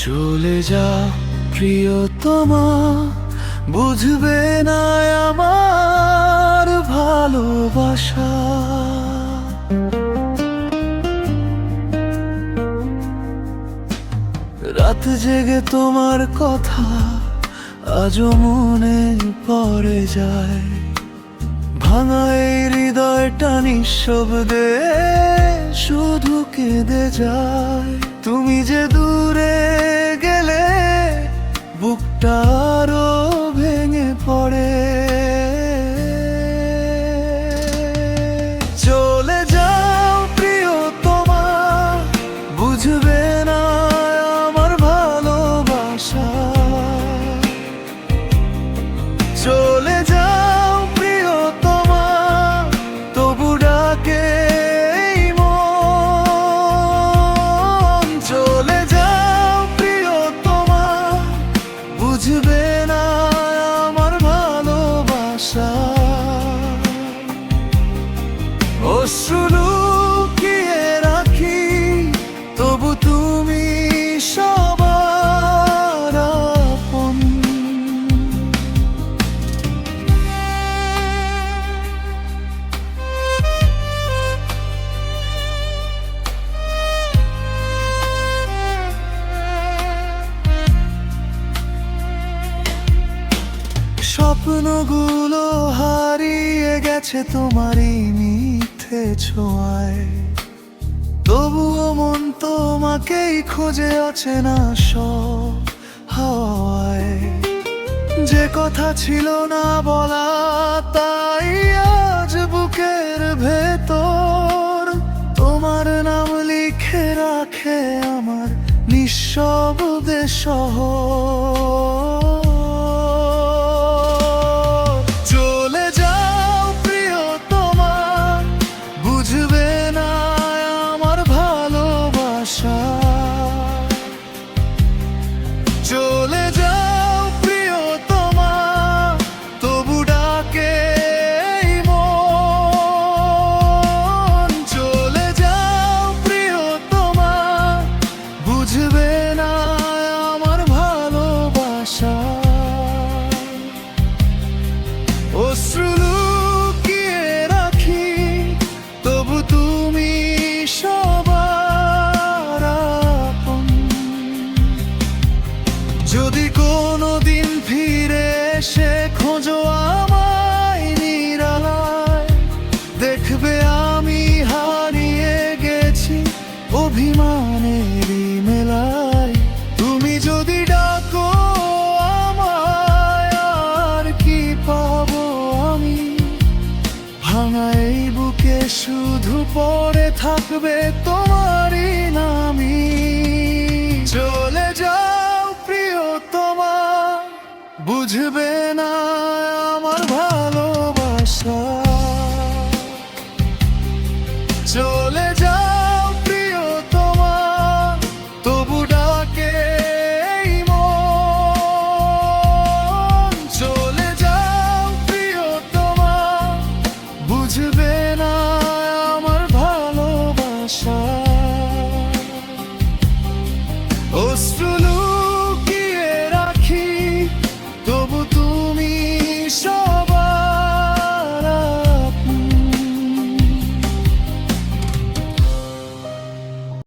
চলে যা প্রিয়তমা, বুঝবে না আমার ভালোবাসা। রাত জেগে তোমার কথা আজও মনে পড়ে যায়। ভাঙা এই হৃদয়টা নিঃশব্দে শুধু কেঁদে যায়। তুমি যে দূরে গেলে বুকটা আরো ভেঙে পড়ে। চলে যাও প্রিয়তমা, বুঝবে না আমার ভালোবাসা। চলে যাও প্রিয়তমা, তবু ডাকে এই মন। চলে যাও প্রিয়তমা, বুঝবে না আমার ভালোবাসা। অশ্রু লুকিয়ে রাখি, তবু তুমি সবার আপন। স্বপ্নগুলো হারিয়ে গেছে তোমারই মিথ্যে ছোঁয়ায়। তবুও মন তোমাকেই খোঁজে অচেনা সব হাওয়ায়। যে কথা ছিল না বলা, তাই আজ বুকের ভেতর তোমার নাম লিখে রাখে আমার নিঃশব্দে শহর। চলে যাও প্রিয়তমা, বুঝবে না আমার ভালোবাসা। চলে যাও প্রিয়তমা, তবু ডাকে এই মন। চলে যাও প্রিয়তমা, বুঝবে না আমার ভালোবাসা। অশ্রু লুকিয়ে রাখি, তবু তুমি সবার আপন। যদি কোনোদিন ফিরে এসে খোঁজো আমায় নিরালায়, দেখবে আমি হারিয়ে গেছি অভিমানেরই মেলায়। তুমি যদি ডাকো আমায়, আর কি পাবো আমি? ভাঙা এই বুকে শুধু পড়ে থাকবে তোমারই নামই। চলে যাও প্রিয়তমা, বুঝবে না